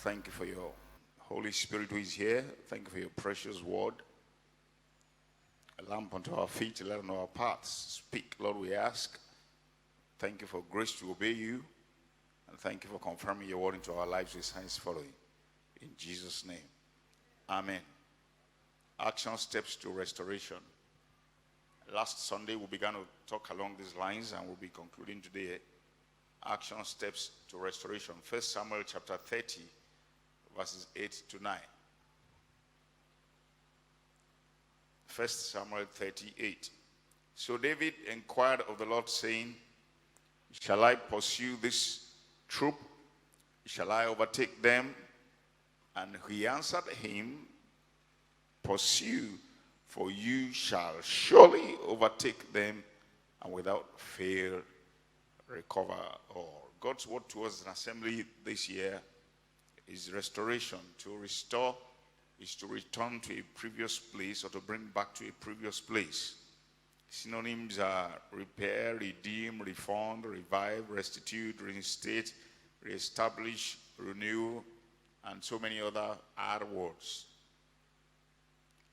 Thank you for your Holy Spirit who is here. Thank you for your precious word. A lamp unto our feet, a light unto our paths. Speak, Lord, we ask. Thank you for grace to obey you. And thank you for confirming your word into our lives with signs following. In Jesus' name. Amen. Action steps to restoration. Last Sunday, we began to talk along these lines, and we'll be concluding today. Action steps to restoration. 1 Samuel chapter 30, verses 8 to 9. 1 Samuel 38. So David inquired of the Lord, saying, shall I pursue this troop? Shall I overtake them? And he answered him, pursue, for you shall surely overtake them, and without fail recover all. God's word to us in assembly this year is restoration. To restore is to return to a previous place, or to bring back to a previous place. Synonyms are repair, redeem, refund, revive, restitute, reinstate, reestablish, renew, and so many other hard words.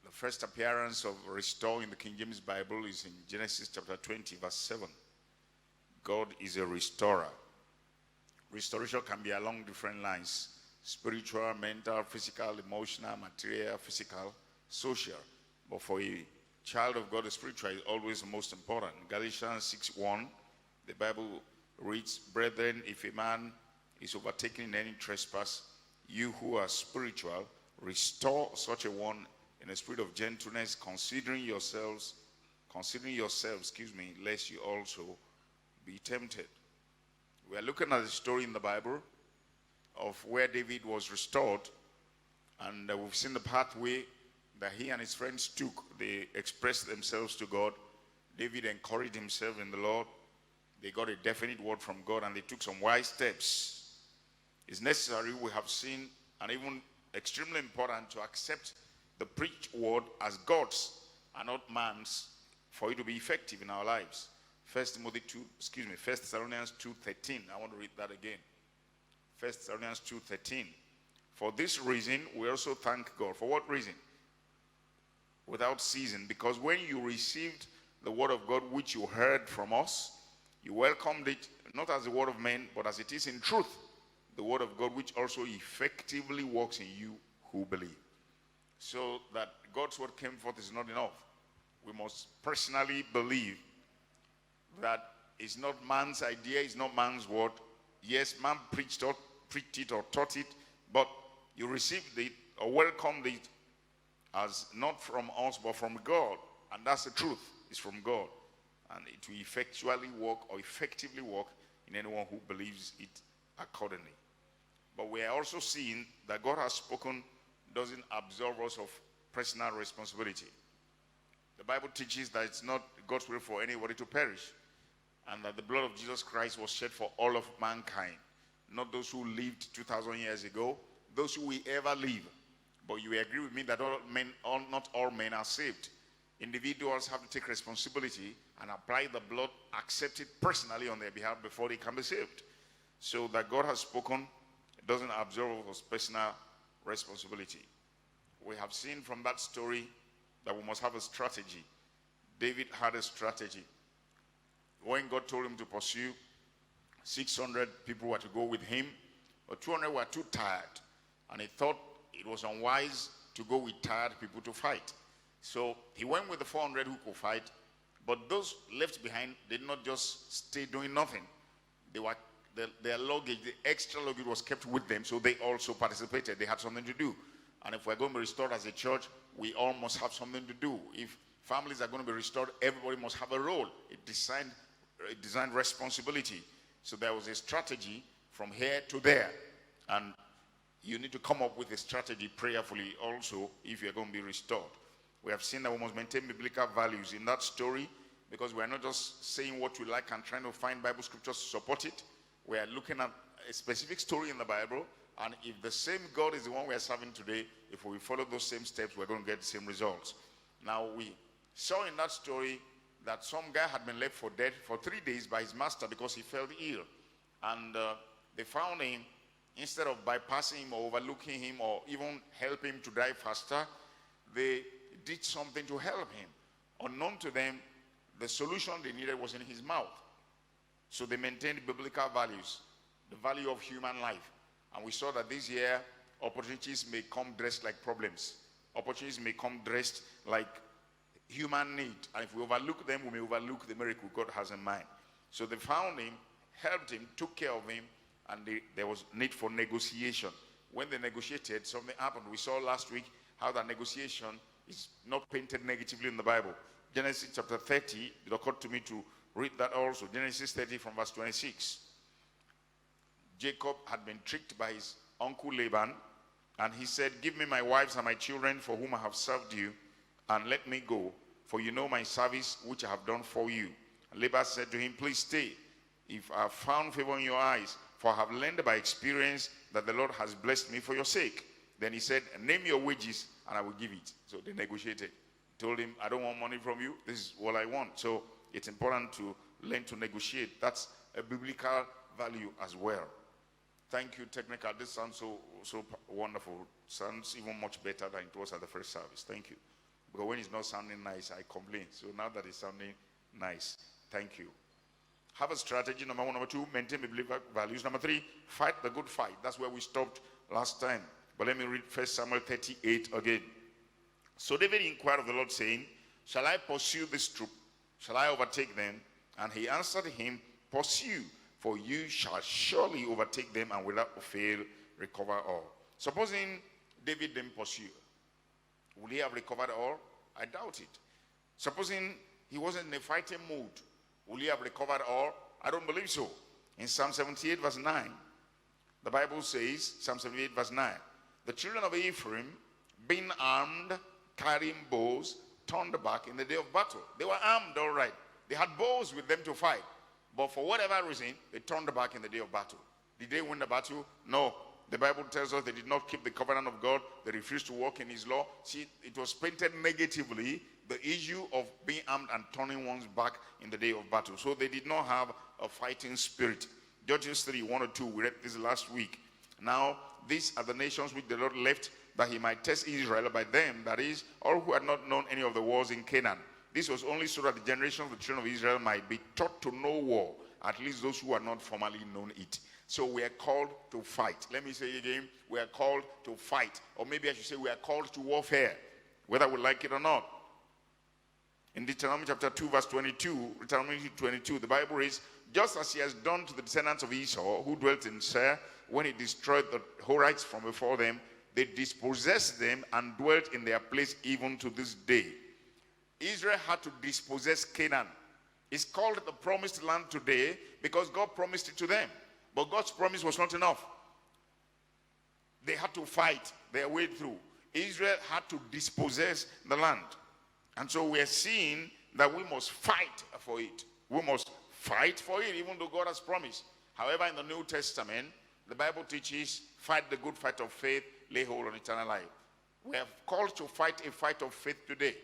The first appearance of restore in the King James Bible is in Genesis chapter 20, verse 7. God is a restorer. Restoration can be along different lines: spiritual, mental, physical, emotional, material, physical, social. But for a child of God, the spiritual is always the most important. Galatians 6:1, the Bible reads, brethren, if a man is overtaken in any trespass, you who are spiritual, restore such a one in a spirit of gentleness, considering yourselves, lest you also be tempted. We are looking at the story in the Bible of where David was restored, and we've seen the pathway that he and his friends took. They expressed themselves to God. David encouraged himself in the Lord. They got a definite word from God, and they took some wise steps. It's necessary, we have seen, and even extremely important, to accept the preached word as God's and not man's for it to be effective in our lives. 1 Thessalonians 2:13. I want to read that again. 1 Thessalonians 2:13. For this reason, we also thank God. For what reason? Without ceasing. Because when you received the word of God which you heard from us, you welcomed it not as the word of men, but as it is in truth, the word of God which also effectively works in you who believe. So that God's word came forth is not enough. We must personally believe that it's not man's idea, it's not man's word. Yes, man preached it or taught it, but you received it or welcomed it as not from us but from God. And that's the truth. It's from God. And it will effectively work in anyone who believes it accordingly. But we are also seeing that God has spoken doesn't absolve us of personal responsibility. The Bible teaches that it's not God's will for anybody to perish, and that the blood of Jesus Christ was shed for all of mankind, not those who lived 2,000 years ago, those who will ever live. But you agree with me that not all men are saved. Individuals have to take responsibility and apply the blood, accept it personally on their behalf before they can be saved. So that God has spoken, it doesn't absolve us personal responsibility. We have seen from that story that we must have a strategy. David had a strategy. When God told him to pursue, 600 people were to go with him, but 200 were too tired, and he thought it was unwise to go with tired people to fight. So he went with the 400 who could fight, but those left behind did not just stay doing nothing. Their luggage, the extra luggage, was kept with them, so they also participated. They had something to do. And if we're going to be restored as a church, we all must have something to do. If families are going to be restored, everybody must have a role, a designed responsibility. So there was a strategy from here to there. And you need to come up with a strategy prayerfully also if you're going to be restored. We have seen that we must maintain biblical values in that story, because we are not just saying what we like and trying to find Bible scriptures to support it. We are looking at a specific story in the Bible, and if the same God is the one we are serving today, if we follow those same steps, we're going to get the same results. Now, we saw in that story that some guy had been left for dead for 3 days by his master because he fell ill. And they found him instead of bypassing him or overlooking him or even helping him to die faster, they did something to help him. Unknown to them, the solution they needed was in his mouth. So they maintained biblical values, the value of human life. And we saw that this year, opportunities may come dressed like problems. Opportunities may come dressed like human need. And if we overlook them, we may overlook the miracle God has in mind. So they found him, helped him, took care of him, and there was need for negotiation. When they negotiated, something happened. We saw last week how that negotiation is not painted negatively in the Bible. Genesis chapter 30, it occurred to me to read that also. Genesis 30 from verse 26. Jacob had been tricked by his uncle Laban, and he said, "Give me my wives and my children for whom I have served you, and let me go, for you know my service which I have done for you." And Laban said to him, "Please stay, if I have found favor in your eyes, for I have learned by experience that the Lord has blessed me for your sake." Then he said, "Name your wages and I will give it." So they negotiated. He told him, "I don't want money from you. This is what I want." So it's important to learn to negotiate. That's a biblical value as well. Thank you, technical. This sounds so wonderful. Sounds even much better than it was at the first service. Thank you. Because when it's not sounding nice, I complain. So now that it's sounding nice, thank you. Have a strategy, number one. Number two, maintain biblical values. Number three, fight the good fight. That's where we stopped last time. But let me read 1 Samuel 38 again. So David inquired of the Lord, saying, "Shall I pursue this troop? Shall I overtake them?" And he answered him, "Pursue, for you shall surely overtake them, and without fail recover all." Supposing David didn't pursue, would he have recovered all? I doubt it. Supposing he wasn't in a fighting mood, will he have recovered all? I don't believe so. In Psalm 78 verse 9, the Bible says, Psalm 78 verse 9, "The children of Ephraim, being armed, carrying bows, turned back in the day of battle." They were armed, all right. They had bows with them to fight. But for whatever reason, they turned back in the day of battle. Did they win the battle? No. The Bible tells us they did not keep the covenant of God. They refused to walk in his law. See, it was painted negatively, the issue of being armed and turning one's back in the day of battle. So they did not have a fighting spirit. Judges 3, 1 or 2, we read this last week. "Now, these are the nations which the Lord left, that he might test Israel by them, that is, all who had not known any of the wars in Canaan. This was only so that the generation of the children of Israel might be taught to know war, at least those who had not formerly known it." So we are called to fight. Let me say it again. We are called to fight. Or maybe I should say we are called to warfare, whether we like it or not. In Deuteronomy chapter 2 verse 22, Deuteronomy 22, the Bible reads, "Just as he has done to the descendants of Esau, who dwelt in Seir, when he destroyed the Horites from before them, they dispossessed them and dwelt in their place even to this day." Israel had to dispossess Canaan. It's called the promised land today because God promised it to them. But God's promise was not enough. They had to fight their way through. Israel had to dispossess the land. And so we are seeing that we must fight for it. We must fight for it, even though God has promised. However, in the New Testament, the Bible teaches, fight the good fight of faith, lay hold on eternal life. We are called to fight a fight of faith today.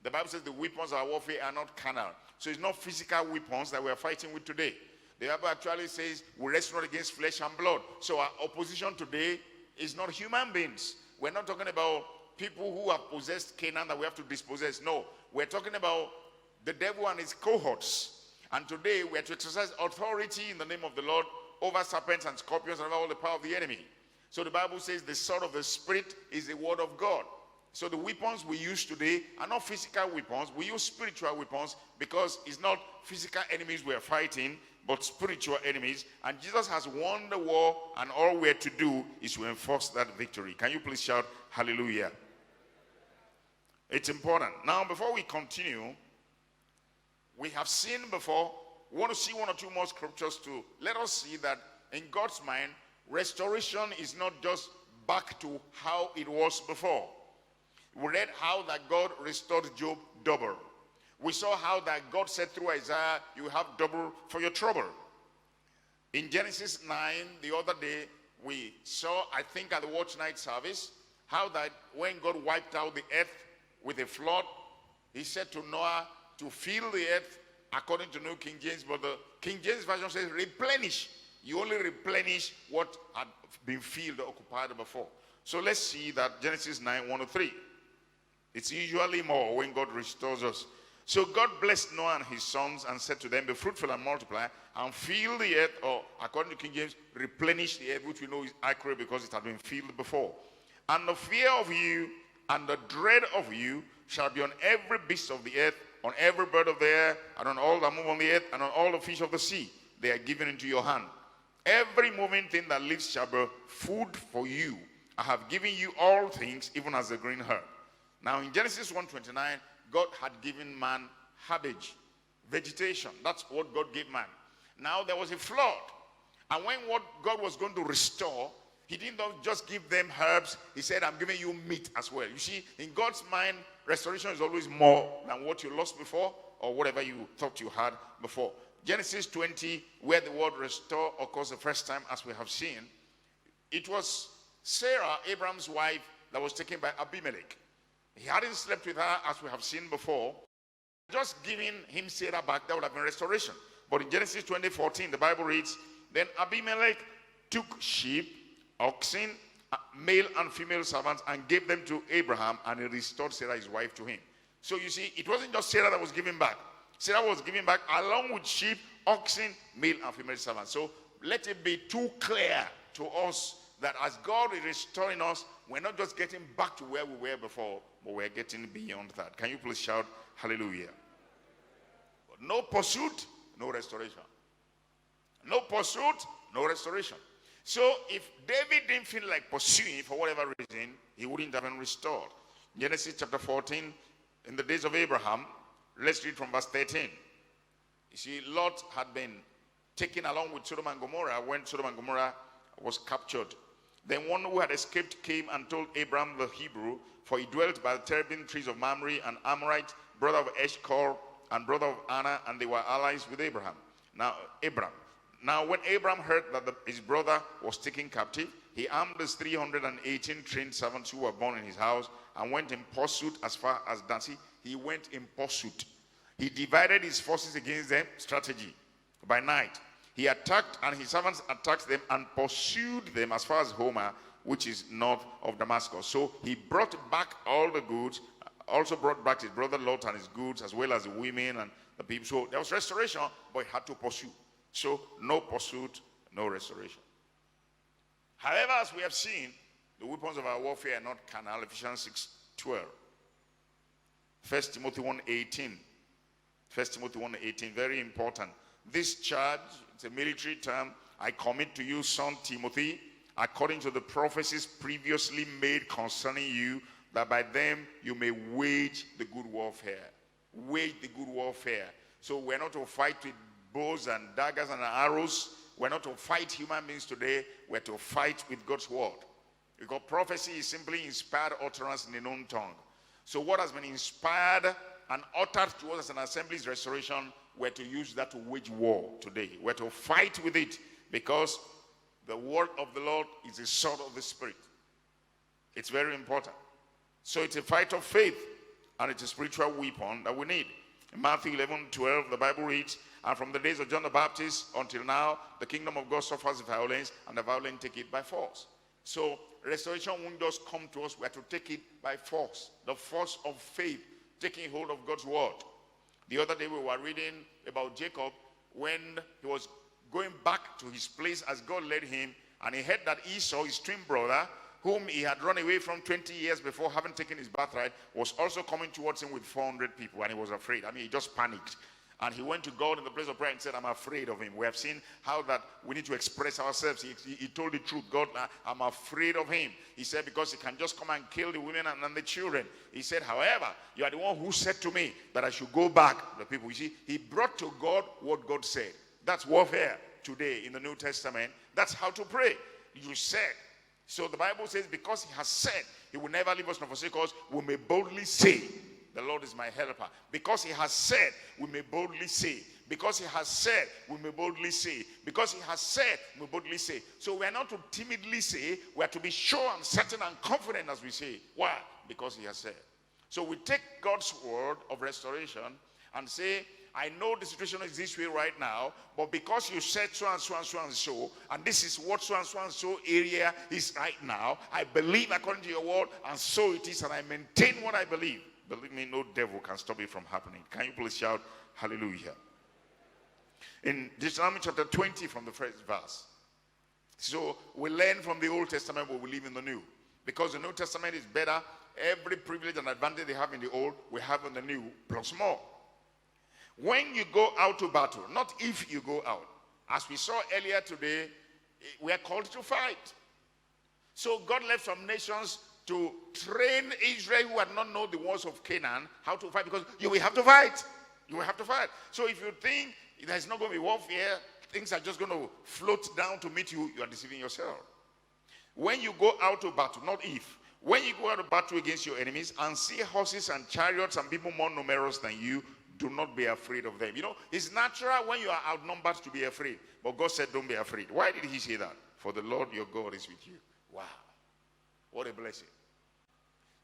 The Bible says the weapons of our warfare are not carnal. So it's not physical weapons that we are fighting with today. The Bible actually says we wrestle not against flesh and blood. So our opposition today is not human beings. We're not talking about people who have possessed Canaan that we have to dispossess. No, we're talking about the devil and his cohorts. And today we are to exercise authority in the name of the Lord over serpents and scorpions and over all the power of the enemy. So the Bible says the sword of the Spirit is the word of God. So the weapons we use today are not physical weapons. We use spiritual weapons because it's not physical enemies we are fighting, but spiritual enemies. And Jesus has won the war, and all we are to do is to enforce that victory. Can you please shout hallelujah? It's important. Now, before we continue, we have seen before, we want to see one or two more scriptures to let us see that in God's mind, restoration is not just back to how it was before. We read how that God restored Job double. We saw how that God said through Isaiah, you have double for your trouble. In Genesis 9, the other day, we saw, I think at the watch night service, how that when God wiped out the earth with a flood, he said to Noah to fill the earth according to New King James, but the King James Version says replenish. You only replenish what had been filled or occupied before. So let's see that Genesis 9:1-3. It's usually more when God restores us. So God blessed Noah and his sons and said to them, be fruitful and multiply and fill the earth, or according to King James, replenish the earth, which we know is accurate because it had been filled before. And the fear of you and the dread of you shall be on every beast of the earth, on every bird of the air, and on all that move on the earth, and on all the fish of the sea. They are given into your hand. Every moving thing that lives shall be food for you. I have given you all things, even as the green herb. Now in Genesis 1:29, God had given man herbage, vegetation. That's what God gave man. Now there was a flood. And when what God was going to restore, he didn't just give them herbs. He said, I'm giving you meat as well. You see, in God's mind, restoration is always more than what you lost before or whatever you thought you had before. Genesis 20, where the word restore occurs the first time, as we have seen, it was Sarah, Abraham's wife, that was taken by Abimelech. He hadn't slept with her, as we have seen before. Just giving him Sarah back, that would have been restoration. But in Genesis 20:14, the Bible reads, then Abimelech took sheep, oxen, male and female servants, and gave them to Abraham, and he restored Sarah, his wife, to him. So you see, it wasn't just Sarah that was giving back. Sarah was giving back along with sheep, oxen, male and female servants. So let it be too clear to us that as God is restoring us, we're not just getting back to where we were before, but we're getting beyond that. Can you please shout hallelujah? But no pursuit, no restoration. No pursuit, no restoration. So if David didn't feel like pursuing for whatever reason, he wouldn't have been restored. Genesis chapter 14, in the days of Abraham, let's read from verse 13. You see, Lot had been taken along with Sodom and Gomorrah when Sodom and Gomorrah was captured. Then one who had escaped came and told Abraham the Hebrew, for he dwelt by the terebinth trees of Mamre, an Amorite, brother of Eshcol, and brother of Anna, and they were allies with Abraham. Now when Abraham heard that his brother was taken captive, he armed his 318 trained servants who were born in his house, and went in pursuit as far as Dan. He went in pursuit. He divided his forces against them, strategy, by night. He attacked, and his servants attacked them and pursued them as far as Homa, which is north of Damascus. So he brought back all the goods, also brought back his brother Lot and his goods, as well as the women and the people. So there was restoration, but he had to pursue. So no pursuit, no restoration. However, as we have seen, the weapons of our warfare are not carnal. Ephesians 6:12. 1 Timothy 1:18. 1 Timothy 1:18, very important. This charge, it's a military term, I commit to you, son Timothy, according to the prophecies previously made concerning you, that by them you may wage the good warfare. Wage the good warfare. So we're not to fight with bows and daggers and arrows. We're not to fight human beings today. We're to fight with God's word. Because prophecy is simply inspired utterance in a known tongue. So what has been inspired and uttered to us as an assembly's restoration, we're to use that to wage war today. We're to fight with it, because the word of the Lord is the sword of the Spirit. It's very important. So it's a fight of faith, and it's a spiritual weapon that we need. In Matthew 11:12, the Bible reads, and from the days of John the Baptist until now, the kingdom of God suffers violence, and the violent take it by force. So restoration won't just come to us. We have to take it by force. The force of faith, taking hold of God's word. The other day we were reading about Jacob when he was going back to his place as God led him, and he heard that Esau, his twin brother, whom he had run away from 20 years before, having taken his birthright, was also coming towards him with 400 people, and he was afraid. I mean, he just panicked. And he went to God in the place of prayer and said, I'm afraid of him. We have seen how that we need to express ourselves. He told the truth. God, I'm afraid of him. He said, because he can just come and kill the women and the children. He said, however, you are the one who said to me that I should go back. The people, you see, he brought to God what God said. That's warfare today in the New Testament. That's how to pray. You said. So the Bible says, because he has said, he will never leave us nor forsake us, we may boldly say, the Lord is my helper. Because he has said, we may boldly say. Because he has said, we may boldly say. Because he has said, we may boldly say. So we are not to timidly say, we are to be sure and certain and confident as we say. Why? Because he has said. So we take God's word of restoration and say, I know the situation is this way right now, but because you said so and so and so and so, and this is what so and so and so area is right now, I believe according to your word, and so it is, and I maintain what I believe. Believe me, no devil can stop it from happening. Can you please shout hallelujah? In Deuteronomy chapter 20 from the first verse. So we learn from the Old Testament, but we live in the New. Because the New Testament is better. Every privilege and advantage they have in the Old, we have in the New, plus more. When you go out to battle, not if you go out. As we saw earlier today, we are called to fight. So God left some nations to train Israel who had not known the wars of Canaan how to fight, because you will have to fight. You will have to fight. So if you think there's not going to be warfare, things are just going to float down to meet you, you are deceiving yourself. When you go out to battle, not if, when you go out to battle against your enemies and see horses and chariots and people more numerous than you, do not be afraid of them. You know, it's natural when you are outnumbered to be afraid. But God said, don't be afraid. Why did he say that? For the Lord your God is with you. Wow. What a blessing.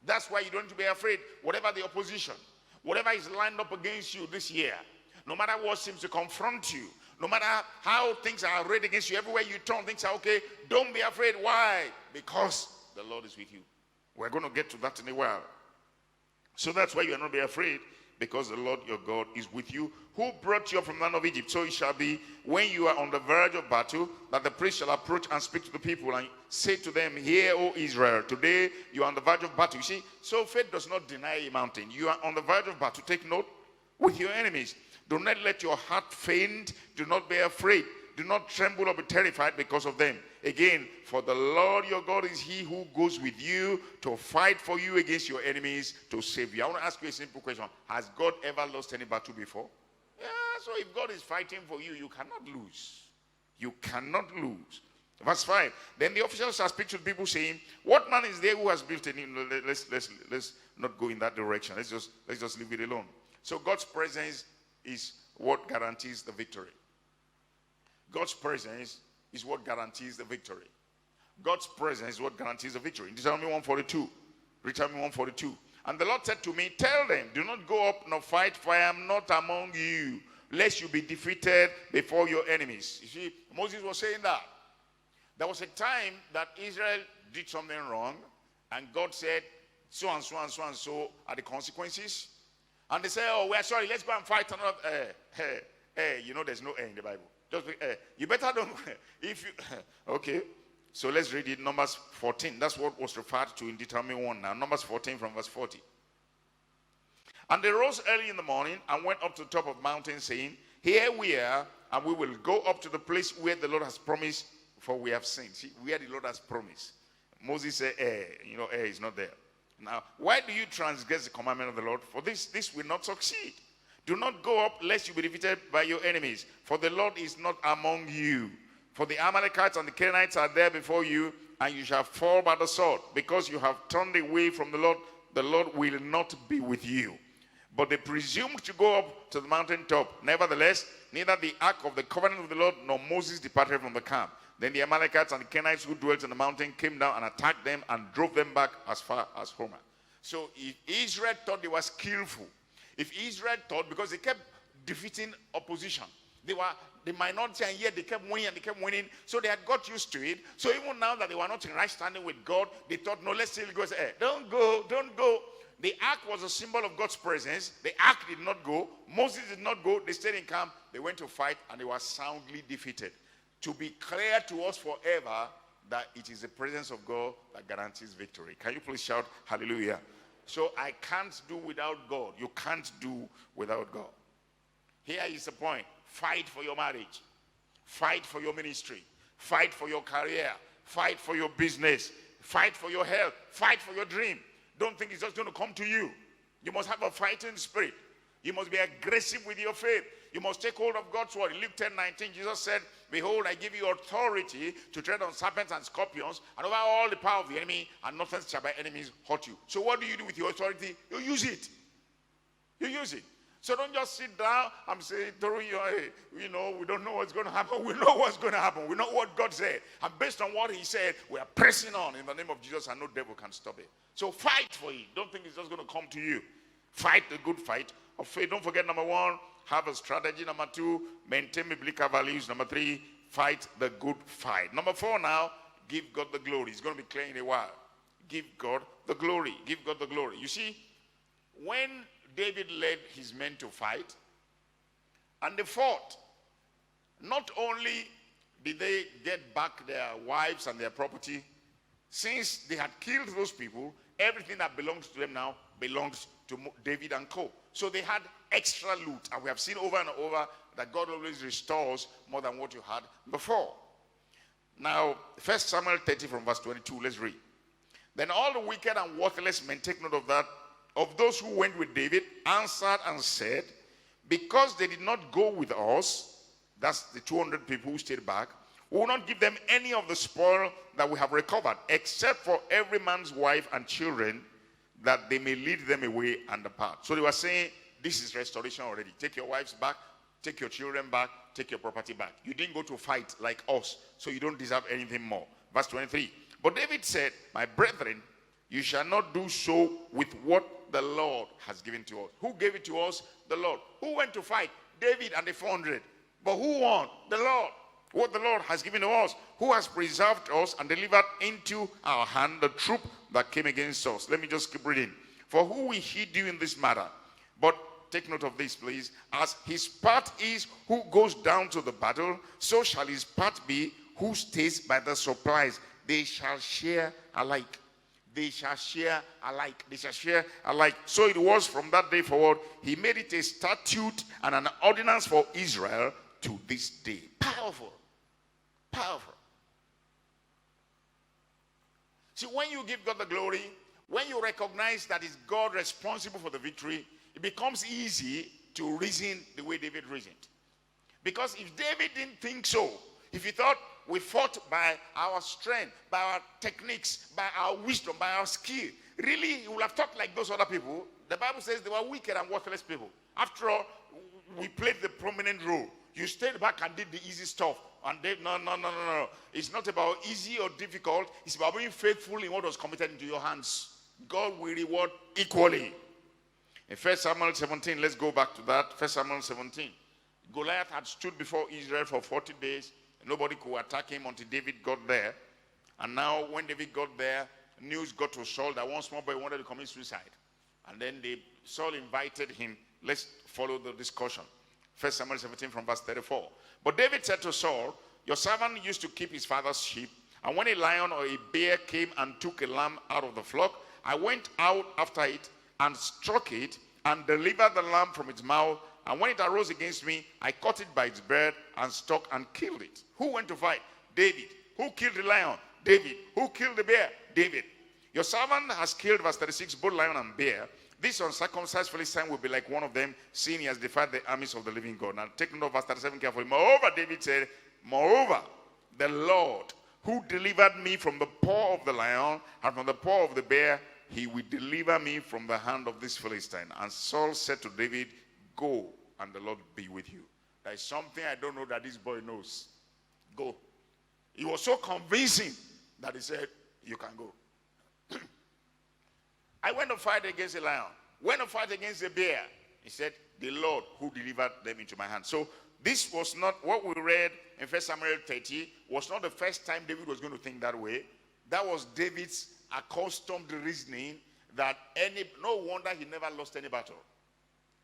That's why you don't need to be afraid. Whatever the opposition, whatever is lined up against you this year, no matter what seems to confront you, no matter how things are arrayed against you, everywhere you turn, things are okay. Don't be afraid. Why? Because the Lord is with you. We're going to get to that in a while. So that's why you are not be afraid, because the Lord your God is with you, who brought you up from the land of Egypt. So it shall be, when you are on the verge of battle, that the priest shall approach and speak to the people and say to them, hear, O Israel, today you are on the verge of battle. You see, so faith does not deny a mountain. You are on the verge of battle. Take note, with your enemies. Do not let your heart faint. Do not be afraid. Do not tremble or be terrified because of them. Again, for the Lord your God is he who goes with you to fight for you against your enemies, to save you. I want to ask you a simple question. Has God ever lost any battle before? Yeah, so if God is fighting for you, you cannot lose. You cannot lose. Verse 5. Then the officers shall speak to the people, saying, what man is there who has built a new... Let's not go in that direction. Let's just leave it alone. So God's presence is what guarantees the victory. God's presence is what guarantees the victory. God's presence is what guarantees the victory. Deuteronomy 142. Deuteronomy 142. And the Lord said to me, tell them, do not go up nor fight, for I am not among you, lest you be defeated before your enemies. You see, Moses was saying that. There was a time that Israel did something wrong, and God said, so and so and so and so are the consequences. And they say, oh, we're sorry, let's go and fight another. You know, there's no in the Bible. Just you better don't. If you okay, so let's read it. Numbers 14. That's what was referred to in Deuteronomy 1 now. Numbers 14 from verse 40. And they rose early in the morning and went up to the top of the mountain, saying, here we are, and we will go up to the place where the Lord has promised, for we have sinned. See, where the Lord has promised. Moses said, you know, is not there. Now, why do you transgress the commandment of the Lord? For this will not succeed. Do not go up lest you be defeated by your enemies. For the Lord is not among you. For the Amalekites and the Canaanites are there before you, and you shall fall by the sword. Because you have turned away from the Lord will not be with you. But they presumed to go up to the mountaintop. Nevertheless, neither the ark of the covenant of the Lord nor Moses departed from the camp. Then the Amalekites and the Canaanites who dwelt in the mountain came down and attacked them and drove them back as far as Homer. So if Israel thought they were skillful, if Israel thought, because they kept defeating opposition, they were the minority, and yet they kept winning and they kept winning, so they had got used to it. So even now that they were not in right standing with God, they thought, no, let's still go. Say, hey, don't go. The ark was a symbol of God's presence. The ark did not go. Moses did not go. They stayed in camp. They went to fight, and they were soundly defeated. To be clear to us forever that it is the presence of God that guarantees victory. Can you please shout hallelujah? So I can't do without God. You can't do without God. Here is the point. Fight for your marriage. Fight for your ministry. Fight for your career. Fight for your business. Fight for your health. Fight for your dream. Don't think it's just going to come to you. You must have a fighting spirit. You must be aggressive with your faith. You must take hold of God's word. In Luke 10:19, Jesus said, behold, I give you authority to tread on serpents and scorpions and over all the power of the enemy, and nothing shall by enemies hurt you. So what do you do with your authority? You use it. You use it. So don't just sit down and say, you know, we don't know what's going to happen. We know what's going to happen. We know what God said. And based on what he said, we are pressing on in the name of Jesus, and no devil can stop it. So fight for it. Don't think it's just going to come to you. Fight the good fight of faith. Don't forget, number one, have a strategy. Number 2, maintain biblical values. Number 3, fight the good fight. Number 4 now, give God the glory. It's going to be clear in a while. Give God the glory. Give God the glory. You see, when David led his men to fight, and they fought, not only did they get back their wives and their property, since they had killed those people, everything that belongs to them now belongs to David and co. So they had extra loot. And we have seen over and over that God always restores more than what you had before. Now, 1 Samuel 30 from verse 22, let's read. Then all the wicked and worthless men, take note of that, of those who went with David, answered and said, because they did not go with us, that's the 200 people who stayed back, we will not give them any of the spoil that we have recovered, except for every man's wife and children, that they may lead them away and depart. So they were saying, this is restoration already. Take your wives back, take your children back, take your property back. You didn't go to fight like us, so you don't deserve anything more. Verse 23. But David said, my brethren, you shall not do so with what the Lord has given to us. Who gave it to us? The Lord. Who went to fight? David and the 400. But who won? The Lord. What the Lord has given to us. Who has preserved us and delivered into our hand the troop that came against us. Let me just keep reading. For who will he do in this matter? But take note of this, please. As his part is who goes down to the battle, so shall his part be who stays by the supplies. They shall share alike. They shall share alike. They shall share alike. So it was from that day forward. He made it a statute and an ordinance for Israel to this day. Powerful. Powerful. See, when you give God the glory, when you recognize that it's God responsible for the victory, it becomes easy to reason the way David reasoned. Because if David didn't think so, if he thought we fought by our strength, by our techniques, by our wisdom, by our skill, really he would have thought like those other people. The Bible says they were wicked and worthless people. After all, we played the prominent role. You stayed back and did the easy stuff. And Dave, no. It's not about easy or difficult. It's about being faithful in what was committed into your hands. God will reward equally. In 1 Samuel 17, let's go back to that. 1 Samuel 17. Goliath had stood before Israel for 40 days. Nobody could attack him until David got there. And now when David got there, news got to Saul that one small boy wanted to commit suicide. And then Saul invited him. Let's follow the discussion. 1 Samuel 17 from verse 34. But David said to Saul, your servant used to keep his father's sheep. And when a lion or a bear came and took a lamb out of the flock, I went out after it and struck it and delivered the lamb from its mouth. And when it arose against me, I caught it by its beard and struck and killed it. Who went to fight? David. Who killed the lion? David. Who killed the bear? David. Your servant has killed, verse 36, both lion and bear. This uncircumcised Philistine will be like one of them, seeing he has defied the armies of the living God. Now take note of verse 37 carefully. Moreover, David said, moreover, the Lord who delivered me from the paw of the lion and from the paw of the bear, he will deliver me from the hand of this Philistine. And Saul said to David, go, and the Lord be with you. There is something I don't know that this boy knows. Go. He was so convincing that he said, you can go. I went to fight against a lion. Went to fight against a bear. He said, the Lord who delivered them into my hand. So this was not, what we read in 1 Samuel 30 was not the first time David was going to think that way. That was David's accustomed reasoning that no wonder he never lost any battle.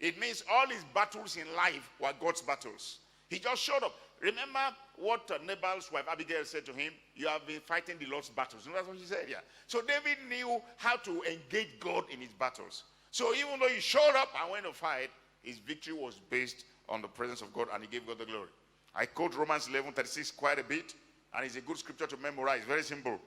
It means all his battles in life were God's battles. He just showed up. Remember what Nabal's wife Abigail said to him? You have been fighting the Lord's battles. You know, that's what she said, yeah. So David knew how to engage God in his battles. So even though he showed up and went to fight, his victory was based on the presence of God, and he gave God the glory. I quote Romans 11:36 quite a bit, and it's a good scripture to memorize. Very simple.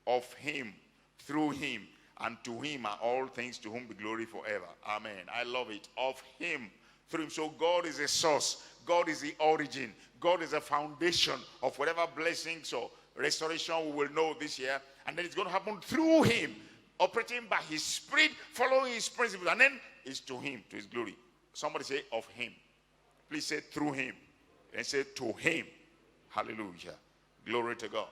Of him, through him, and to him are all things, to whom be glory forever. Amen. I love it. Of him, through him. So God is a source. God is the origin. God is a foundation of whatever blessings or restoration we will know this year. And then it's going to happen through him, operating by his spirit, following his principles. And then it's to him, to his glory. Somebody say, of him. Please say, through him. And say, to him. Hallelujah. Glory to God.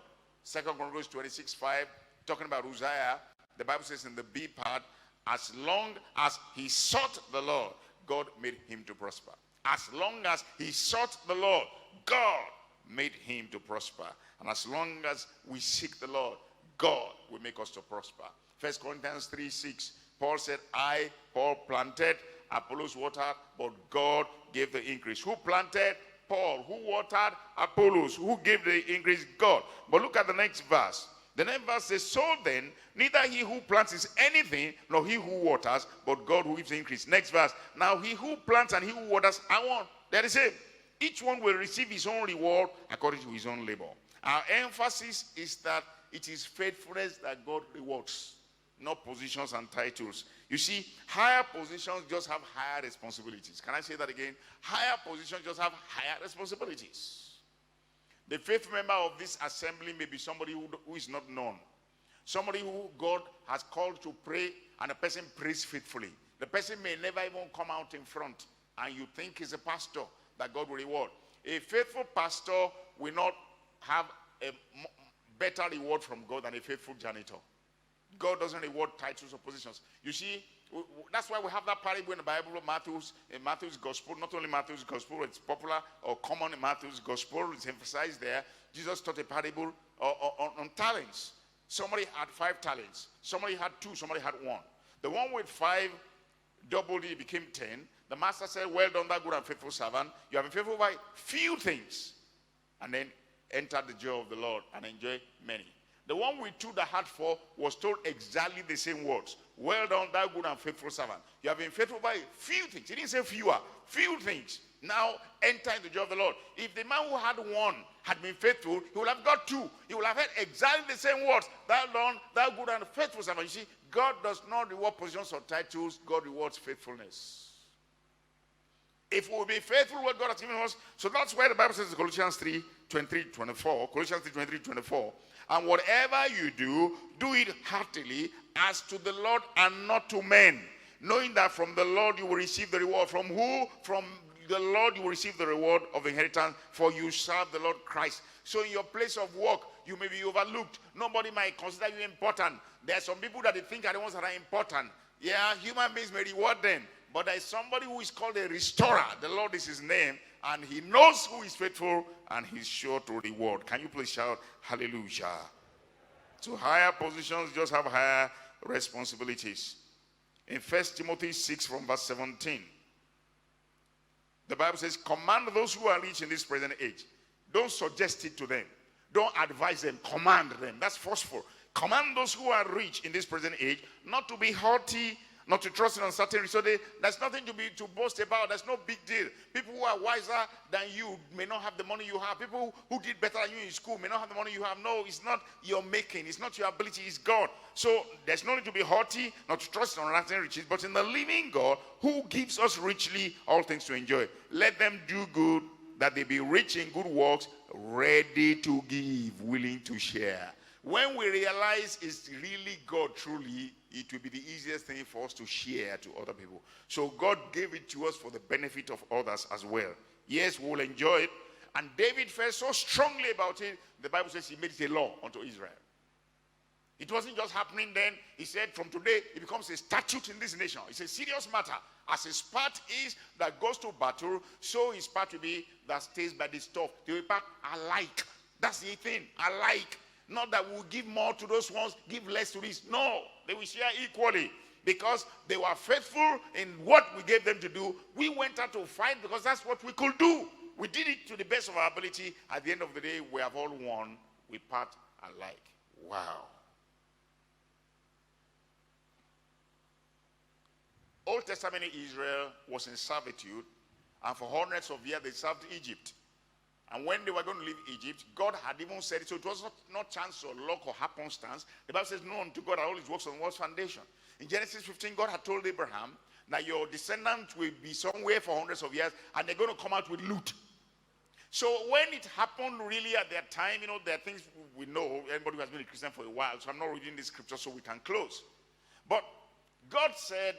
2 Chronicles 26:5, talking about Uzziah, the Bible says in the B part, as long as he sought the Lord, God made him to prosper. As long as he sought the Lord, God made him to prosper. And as long as we seek the Lord, God will make us to prosper. 1 Corinthians 3:6, Paul said, I, Paul, planted, Apollos watered, but God gave the increase. Who planted? Paul. Who watered? Apollos. Who gave the increase? God. But look at the next verse. The next verse says, so then, neither he who plants is anything, nor he who waters, but God who gives the increase. Next verse. Now he who plants and he who waters are one. They're the same. Each one will receive his own reward according to his own labor. Our emphasis is that it is faithfulness that God rewards, not positions and titles. You see, higher positions just have higher responsibilities. Can I say that again? Higher positions just have higher responsibilities. The faithful member of this assembly may be somebody who is not known. Somebody who God has called to pray, and the person prays faithfully. The person may never even come out in front, and you think he's a pastor that God will reward. A faithful pastor will not have a better reward from God than a faithful janitor. God doesn't reward titles or positions. You see, that's why we have that parable in the Bible of in Matthew's gospel. Not only Matthew's gospel, it's popular or common in Matthew's gospel. It's emphasized there. Jesus taught a parable on talents. Somebody had 5 talents. Somebody had 2. Somebody had 1. The one with 5 doubled it, became 10. The master said, well done, thou good and faithful servant. You have been faithful by few things. And then entered the joy of the Lord and enjoy many. The one with 2 that had 4 was told exactly the same words. Well done, thou good and faithful servant. You have been faithful by few things. He didn't say fewer, few things. Now enter in the joy of the Lord. If the man who had 1 had been faithful, he would have got 2. He would have heard exactly the same words. Thou done, thou good and faithful servant. You see, God does not reward positions or titles. God rewards faithfulness. If we will be faithful what God has given us. So that's why the Bible says in Galatians 3:23-24. Colossians 3:23-24. And whatever you do, do it heartily as to the Lord and not to men, knowing that from the Lord you will receive the reward. From who? From the Lord you will receive the reward of inheritance, for you serve the Lord Christ. So in your place of work, you may be overlooked. Nobody might consider you important. There are some people that they think are the ones that are important. Yeah, human beings may reward them. But there is somebody who is called a restorer. The Lord is his name. And he knows who is faithful. And he's sure to reward. Can you please shout hallelujah? So higher positions just have higher responsibilities. In 1 Timothy 6 from verse 17. The Bible says, command those who are rich in this present age. Don't suggest it to them. Don't advise them. Command them. That's forceful. Command those who are rich in this present age not to be haughty, not to trust in uncertainty. So there's nothing to boast about. There's no big deal. People who are wiser than you may not have the money you have. People who did better than you in school may not have the money you have. No, it's not your making. It's not your ability. It's God. So there's no need to be haughty, not to trust in uncertain riches, but in the living God who gives us richly all things to enjoy. Let them do good, that they be rich in good works, ready to give, willing to share. When we realize it's really God truly, it will be the easiest thing for us to share to other people. So God gave it to us for the benefit of others as well. Yes, we will enjoy it. And David felt so strongly about it, the Bible says he made it a law unto Israel. It wasn't just happening then. He said from today, it becomes a statute in this nation. It's a serious matter. As his part is that goes to battle, so his part will be that stays by the stuff. They will part alike. That's the thing, alike. Not that we will give more to those ones, give less to this. No, they will share equally. Because they were faithful in what we gave them to do. We went out to fight because that's what we could do. We did it to the best of our ability. At the end of the day, we have all won. We part alike. Wow. Old Testament Israel was in servitude. And for hundreds of years, they served Egypt. And when they were going to leave Egypt, God had even said it. So it was not chance or luck or happenstance. The Bible says, no, unto God are all his works on one's foundation. In Genesis 15, God had told Abraham that your descendants will be somewhere for hundreds of years, and they're going to come out with loot. So when it happened really at that time, you know, there are things we know, anybody who has been a Christian for a while, so I'm not reading this scripture so we can close. But God said,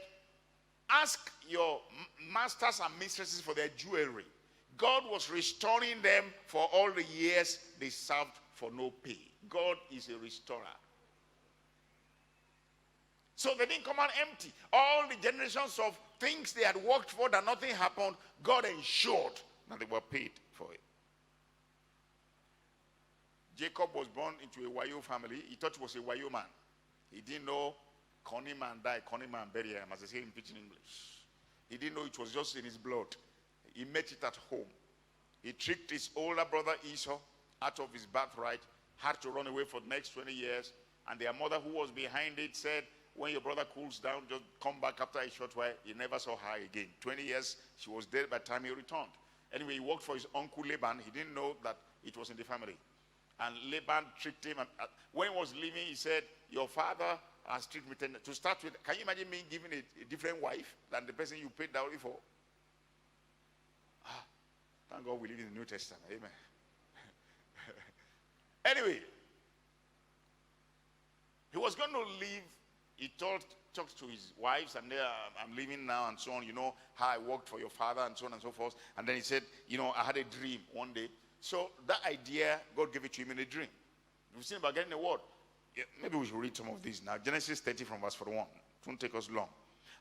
ask your masters and mistresses for their jewelry. God was restoring them for all the years they served for no pay. God is a restorer. So they didn't come out empty. All the generations of things they had worked for that nothing happened, God ensured that they were paid for it. Jacob was born into a Wayo family. He thought he was a Wayo man. He didn't know Connie man died, Connie man buried him, as they say in pidgin English. He didn't know it was just in his blood. He met it at home. He tricked his older brother Esau out of his birthright, had to run away for the next 20 years. And their mother, who was behind it, said, when your brother cools down, just come back after a short while. He never saw her again. 20 years, she was dead by the time he returned. Anyway, he worked for his uncle Laban. He didn't know that it was in the family. And Laban tricked him. And when he was leaving, he said, your father has tricked me. To start with, can you imagine me giving a different wife than the person you paid dowry for? Thank God we live in the New Testament. Amen. Anyway, he was going to leave. He talked to his wives, and I'm leaving now, and so on. You know how I worked for your father, and so on and so forth. And then he said, you know, I had a dream one day. So that idea, God gave it to him in a dream. We've seen about getting a word. Yeah, maybe we should read some of these now. Genesis 30 from verse 41. It won't take us long.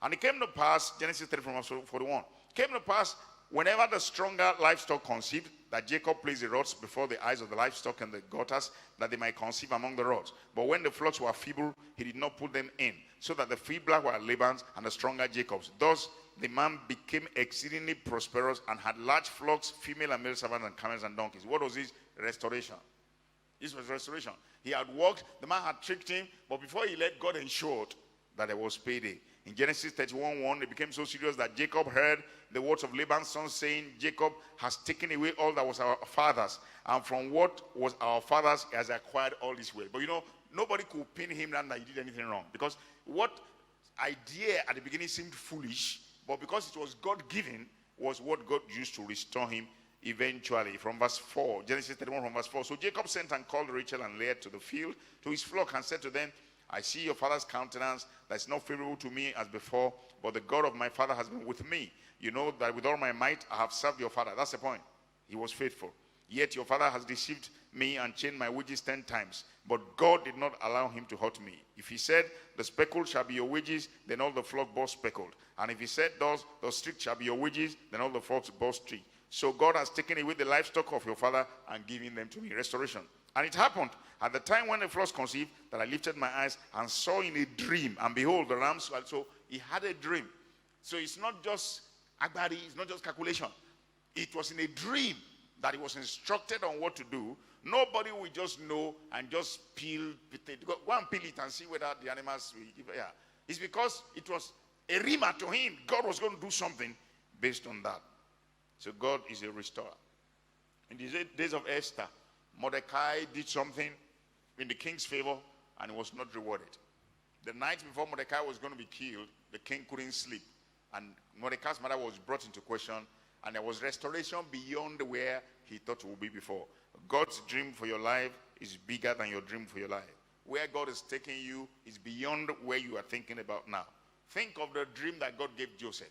And it came to pass, Genesis 30 from verse 41. Came to pass, whenever the stronger livestock conceived, that Jacob placed the rods before the eyes of the livestock and the gutters, that they might conceive among the rods. But when the flocks were feeble, he did not put them in, so that the feebler were Laban's and the stronger Jacob's. Thus the man became exceedingly prosperous and had large flocks, female and male servants, and camels and donkeys. What was this? Restoration. This was restoration. He had worked, the man had tricked him, but before he left, God ensured that there was payday. In Genesis 31:1, it became so serious that Jacob heard the words of Laban's son saying, Jacob has taken away all that was our father's, and from what was our father's he has acquired all this wealth. But you know, nobody could pin him down that he did anything wrong, because what idea at the beginning seemed foolish, but because it was God-given, was what God used to restore him eventually. From verse 4, Genesis 31 from verse 4. So Jacob sent and called Rachel and Leah to the field, to his flock, and said to them, I see your father's countenance that is not favorable to me as before, but the God of my father has been with me. You know that with all my might I have served your father. That's the point. He was faithful. Yet your father has deceived me and changed my wages 10 times. But God did not allow him to hurt me. If he said, the speckled shall be your wages, then all the flock bore speckled. And if he said, those the streaked shall be your wages, then all the flocks bore streaked. So God has taken away the livestock of your father and given them to me. Restoration. And it happened at the time when the flocks conceived that I lifted my eyes and saw in a dream, and behold, the rams. So he had a dream. So it's not just agbari, it's not just calculation. It was in a dream that he was instructed on what to do. Nobody will just know and just peel it. Go and peel it and see whether the animals will give. Yeah, it's because it was a rhema to him. God was going to do something based on that. So God is a restorer. In the days of Esther, Mordecai did something in the king's favor and he was not rewarded. The night before Mordecai was going to be killed, the king couldn't sleep. And Mordecai's mother was brought into question, and there was restoration beyond where he thought it would be before. God's dream for your life is bigger than your dream for your life. Where God is taking you is beyond where you are thinking about now. Think of the dream that God gave Joseph.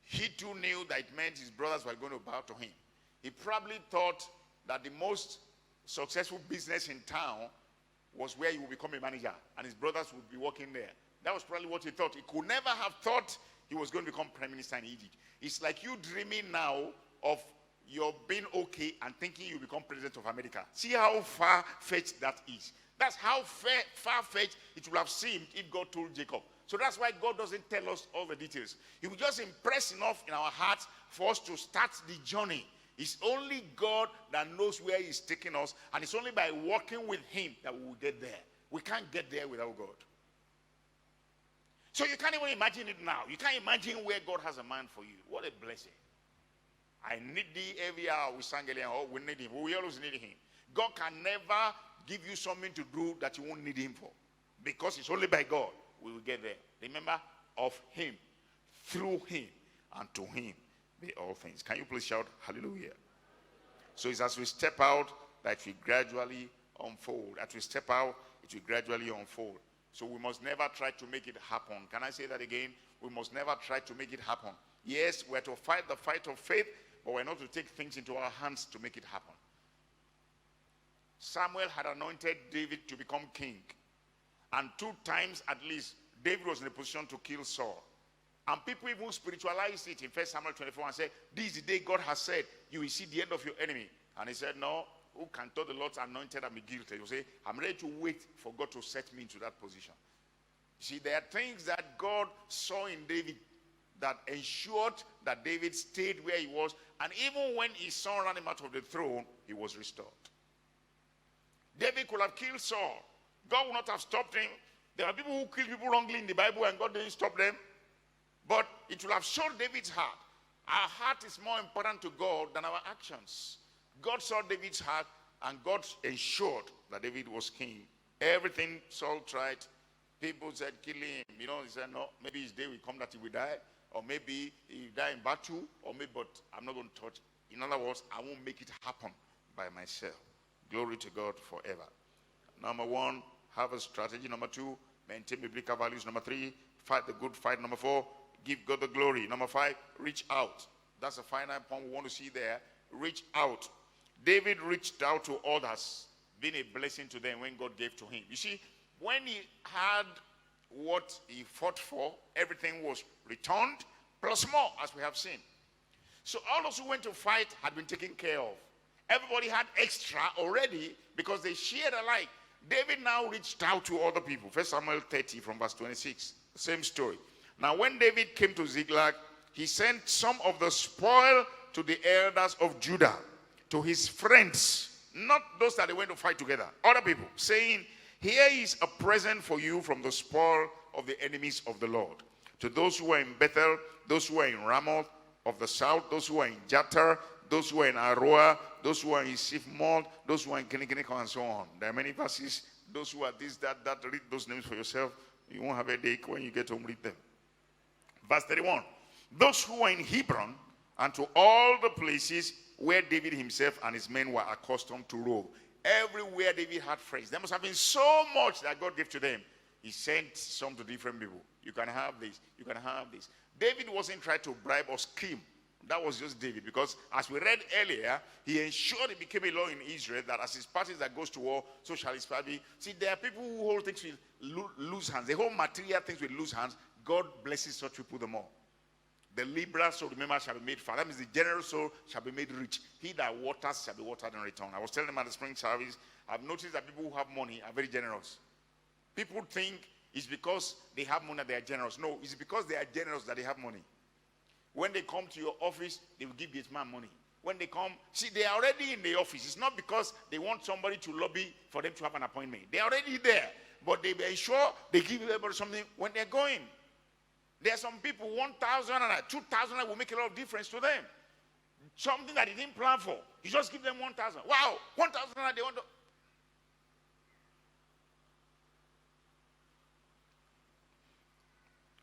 He too knew that it meant his brothers were going to bow to him. He probably thought that the most successful business in town was where he would become a manager and his brothers would be working there. That was probably what he thought. He could never have thought he was going to become prime minister in Egypt. It's like you dreaming now of your being okay and thinking you become president of America. See how far-fetched that is. That's how far-fetched it would have seemed if God told Jacob. So that's why God doesn't tell us all the details. He will just impress enough in our hearts for us to start the journey. It's only God that knows where he's taking us, and it's only by working with him that we will get there. We can't get there without God. So you can't even imagine it now. You can't imagine where God has a mind for you. What a blessing. I need thee every hour. We sang earlier, oh, we need him. We always need him. God can never give you something to do that you won't need him for. Because it's only by God we will get there. Remember, of him, through him, and to him be all things. Can you please shout hallelujah? So it's as we step out that it will gradually unfold. As we step out, it will gradually unfold. So we must never try to make it happen. Can I say that again? We must never try to make it happen. Yes, we're to fight the fight of faith, but we're not to take things into our hands to make it happen. Samuel had anointed David to become king. And 2 times at least, David was in a position to kill Saul. And people even spiritualize it in 1 Samuel 24 and say, this is the day God has said, you will see the end of your enemy. And he said, no, who can tell the Lord's anointed and be guilty? You say, I'm ready to wait for God to set me into that position. You see, there are things that God saw in David that ensured that David stayed where he was. And even when his son ran him out of the throne, he was restored. David could have killed Saul. God would not have stopped him. There are people who kill people wrongly in the Bible and God didn't stop them. But it will have shown David's heart. Our heart is more important to God than our actions. God saw David's heart and God ensured that David was king. Everything Saul tried, people said, kill him. You know, he said, no, maybe his day will come that he will die. Or maybe he will die in battle. Or maybe, but I'm not going to touch. In other words, I won't make it happen by myself. Glory to God forever. Number 1, have a strategy. Number 2, maintain biblical values. Number 3, fight the good fight. Number 4, give God the glory. Number 5, reach out. That's the final point we want to see there. Reach out. David reached out to others, being a blessing to them when God gave to him. You see, when he had what he fought for, everything was returned, plus more, as we have seen. So all those who went to fight had been taken care of. Everybody had extra already because they shared alike. David now reached out to other people. 1 Samuel 30 from verse 26. Same story. Now when David came to Ziklag, he sent some of the spoil to the elders of Judah, to his friends, not those that they went to fight together, other people, saying, here is a present for you from the spoil of the enemies of the Lord. To those who are in Bethel, those who are in Ramoth of the south, those who are in Jatir, those who are in Aroah, those who are in Sifmoth, those who are in Kinnikinnick, and so on. There are many verses. Those who are this, that, read those names for yourself. You won't have a headache when you get home, read them. Verse 31. Those who are in Hebron, and to all the places where David himself and his men were accustomed to rove. Everywhere David had friends. There must have been so much that God gave to them. He sent some to different people. You can have this. You can have this. David wasn't trying to bribe or scheme. That was just David. Because as we read earlier, he ensured it became a law in Israel that as his party that goes to war, so shall his party. See, there are people who hold things with loose hands. They hold material things with loose hands. God blesses such people the more. The liberal soul, remember, shall be made fat. That means the generous soul shall be made rich. He that waters shall be watered in return. I was telling them at the spring service, I've noticed that people who have money are very generous. People think it's because they have money that they are generous. No, it's because they are generous that they have money. When they come to your office, they will give this man money. When they come, see, they are already in the office. It's not because they want somebody to lobby for them to have an appointment. They are already there. But they ensure they give everybody something when they're going. There are some people, 1,000 and 2,000 will make a lot of difference to them. Something that they didn't plan for. You just give them 1,000. Wow, 1,000 they want to.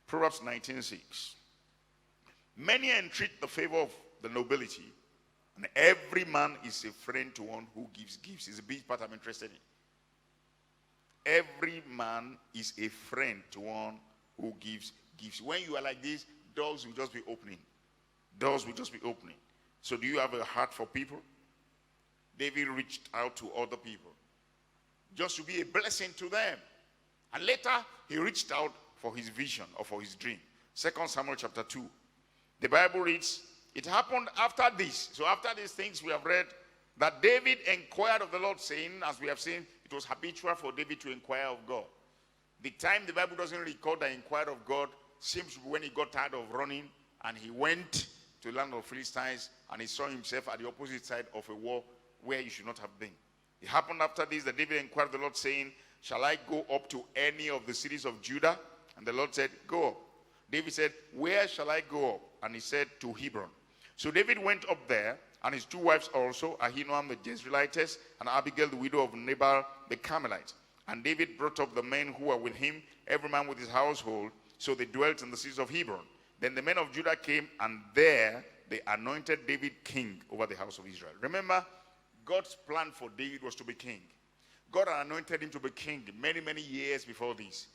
Proverbs 19:6. Many entreat the favor of the nobility, and every man is a friend to one who gives gifts. It's a big part I'm interested in. Every man is a friend to one who gives gifts. When you are like this, doors will just be opening. Doors will just be opening. So do you have a heart for people? David reached out to other people just to be a blessing to them. And later, he reached out for his vision or for his dream. 2 Samuel chapter 2. The Bible reads, it happened after this. So after these things we have read, that David inquired of the Lord, saying, as we have seen, it was habitual for David to inquire of God. The time the Bible doesn't record that he inquired of God seems to be when he got tired of running and he went to the land of Philistines and he saw himself at the opposite side of a war where he should not have been. It happened after this that David inquired of the Lord, saying, shall I go up to any of the cities of Judah? And the Lord said, go up. David said, where shall I go up? And he said, to Hebron. So David went up there, and his 2 wives also, Ahinoam the Jezreelitess, and Abigail the widow of Nabal the Carmelite. And David brought up the men who were with him, every man with his household. So they dwelt in the cities of Hebron. Then the men of Judah came, and there they anointed David king over the house of Israel. Remember, God's plan for David was to be king. God had anointed him to be king many, many years before this.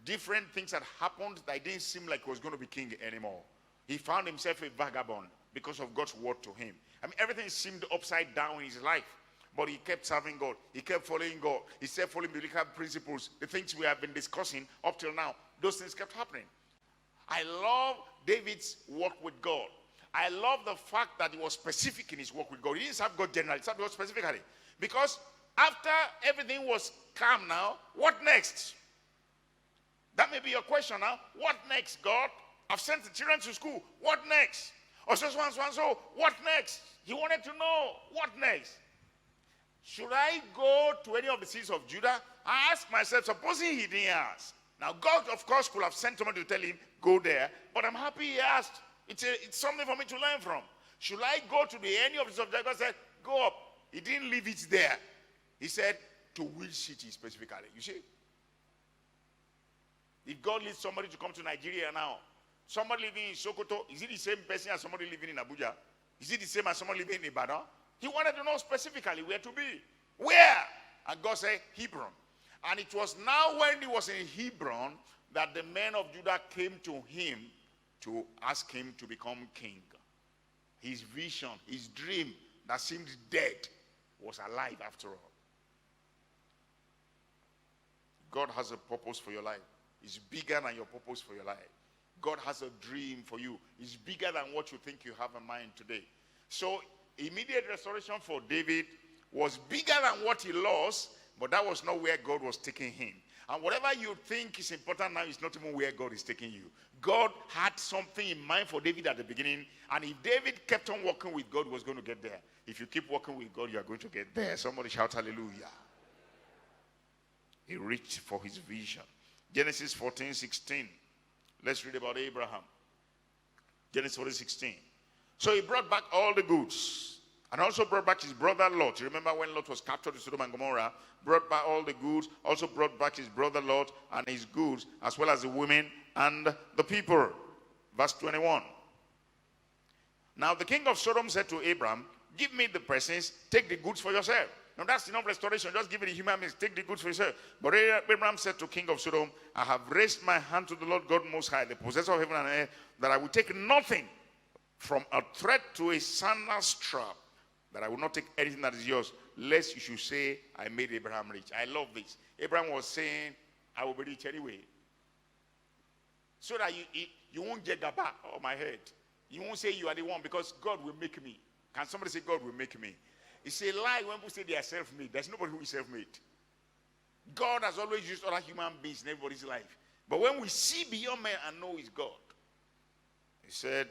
Different things had happened that it didn't seem like he was going to be king anymore. He found himself a vagabond because of God's word to him. I mean, everything seemed upside down in his life. But he kept serving God. He kept following God. He kept following biblical principles. The things we have been discussing up till now, those things kept happening. I love David's walk with God. I love the fact that he was specific in his walk with God. He didn't serve God generally, he served God specifically. Because after everything was calm now, what next? That may be your question now. What next, God? I've sent the children to school. What next? Or so and so and so. What next? He wanted to know, what next? Should I go to any of the cities of Judah? I asked myself, supposing he didn't ask. Now, God, of course, could have sent someone to tell him, go there. But I'm happy he asked. It's something for me to learn from. Should I go to any of the cities of Judah? God said, go up. He didn't leave it there. He said, to which city specifically? You see? If God leads somebody to come to Nigeria now, somebody living in Sokoto, is it the same person as somebody living in Abuja? Is it the same as somebody living in Ibadan? He wanted to know specifically where to be. Where? And God said, Hebron. And it was now when he was in Hebron that the men of Judah came to him to ask him to become king. His vision, his dream that seemed dead was alive after all. God has a purpose for your life. It's bigger than your purpose for your life. God has a dream for you. It's bigger than what you think you have in mind today. So immediate restoration for David was bigger than what he lost, but that was not where God was taking him. And whatever you think is important now is not even where God is taking you. God had something in mind for David at the beginning, and if David kept on walking with God, he was going to get there. If you keep walking with God, you are going to get there. Somebody shout hallelujah. He reached for his vision. Genesis 14:16. Let's read about Abraham. Genesis 14:16. So he brought back all the goods, and also brought back his brother Lot. You remember when Lot was captured in Sodom and Gomorrah? Brought back all the goods, also brought back his brother Lot and his goods, as well as the women and the people. Verse 21. Now the king of Sodom said to Abraham, give me the presents, take the goods for yourself. Now that's enough restoration. Just give it the human beings. Take the goods for yourself. But Abraham said to king of Sodom, I have raised my hand to the Lord God Most High, the possessor of heaven and earth, that I will take nothing from a thread to a sandal strap, that I will not take anything that is yours, lest you should say, I made Abraham rich. I love this. Abraham was saying, I will be rich anyway. So that you won't get gaba on my head. You won't say you are the one, because God will make me. Can somebody say God will make me? It's a lie when people say they are self-made. There's nobody who is self-made. God has always used other human beings in everybody's life. But when we see beyond man and know it's God, he said,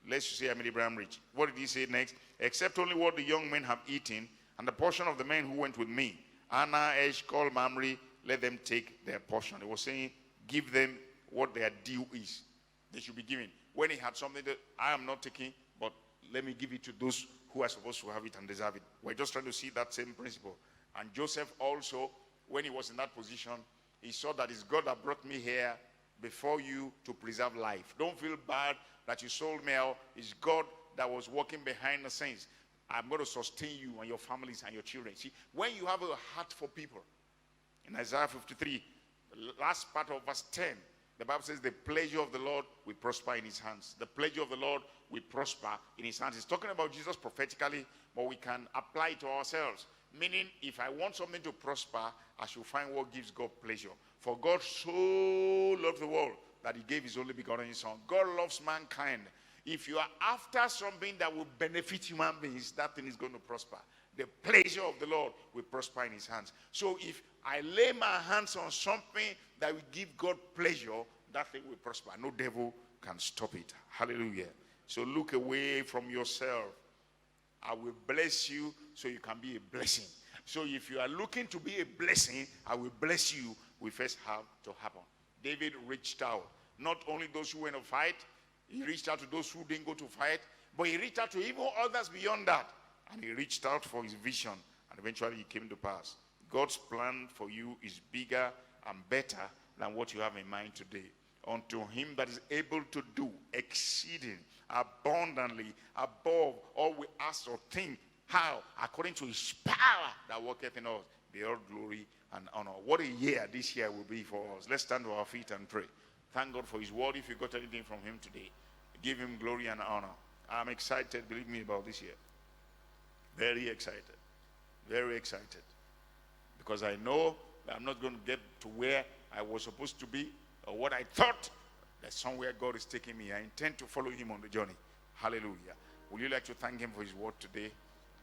let's say I made Abraham rich. What did he say next? Except only what the young men have eaten, and the portion of the men who went with me. Anna, Eshcol, Mamre, let them take their portion. He was saying, give them what their due is. They should be given. When he had something that I am not taking, but let me give it to those who are supposed to have it and deserve it. We're just trying to see that same principle. And Joseph also, when he was in that position, he saw that it's God that brought me here before you to preserve life. Don't feel bad that you sold me out. It's God that was working behind the scenes. I'm going to sustain you and your families and your children. See, when you have a heart for people, in Isaiah 53, the last part of verse 10, the Bible says the pleasure of the Lord will prosper in his hands. The pleasure of the Lord will prosper in his hands. It's talking about Jesus prophetically, but we can apply it to ourselves. Meaning, if I want something to prosper, I should find what gives God pleasure. For God so loved the world that he gave his only begotten son. God loves mankind. If you are after something that will benefit human beings, that thing is going to prosper. The pleasure of the Lord will prosper in his hands. So if I lay my hands on something that will give God pleasure, that thing will prosper. No devil can stop it. Hallelujah. So look away from yourself. I will bless you so you can be a blessing. So if you are looking to be a blessing, I will bless you. We first have to happen. David reached out. Not only those who went to fight, he reached out to those who didn't go to fight, but he reached out to even others beyond that. And he reached out for his vision, and eventually it came to pass. God's plan for you is bigger and better than what you have in mind today. Unto him that is able to do exceeding abundantly above all we ask or think. How? According to his power that worketh in us, be all glory and honor. What a year this year will be for us. Let's stand to our feet and pray. Thank God for his word. If you got anything from him today, give him glory and honor. I'm excited, believe me, about this year. Very excited. Very excited. Because I know that I'm not going to get to where I was supposed to be or what I thought. That somewhere God is taking me. I intend to follow him on the journey. Hallelujah. Would you like to thank him for his word today?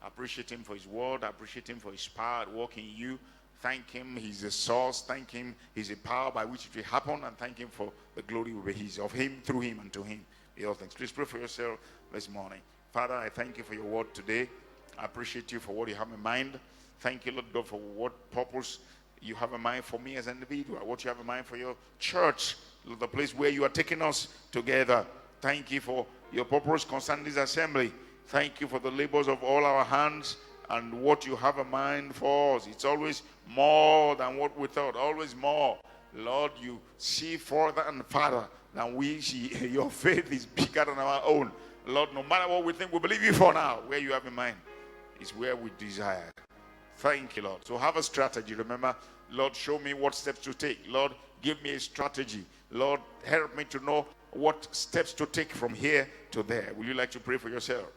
Appreciate him for his word. Appreciate him for his power at work in you. Thank him. He's the source. Thank him. He's the power by which it will happen. And thank him for the glory will be his, of him, through him, and to him. Be all things. Please pray for yourself this morning. Father, I thank you for your word today. I appreciate you for what you have in mind. Thank you, Lord God, for what purpose you have in mind for me as an individual, what you have in mind for your church, Lord, the place where you are taking us together. Thank you for your purpose concerning this assembly. Thank you for the labors of all our hands and what you have in mind for us. It's always more than what we thought, always more. Lord, you see further and farther than we see. Your faith is bigger than our own. Lord, no matter what we think, we believe you for now. Where you have in mind is where we desire. Thank you, Lord. So have a strategy. Remember, Lord, show me what steps to take. Lord, give me a strategy. Lord, help me to know what steps to take from here to there. Would you like to pray for yourself?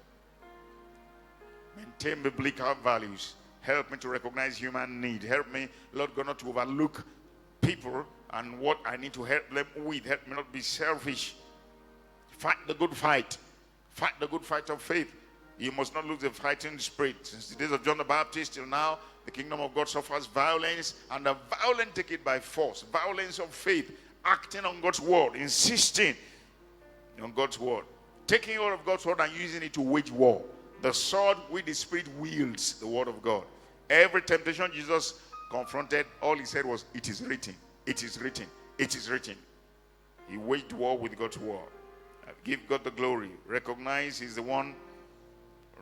Maintain biblical values. Help me to recognize human need. Help me, Lord God, not to overlook people and what I need to help them with. Help me not be selfish. Fight the good fight. Fight the good fight of faith. You must not lose the fighting spirit. Since the days of John the Baptist till now, the kingdom of God suffers violence, and the violent take it by force. Violence of faith, acting on God's word, insisting on God's word, taking hold of God's word and using it to wage war. The sword with the Spirit wields the word of God. Every temptation Jesus confronted, all he said was, "It is written, it is written, it is written." He waged war with God's word. Give God the glory. Recognize he's the one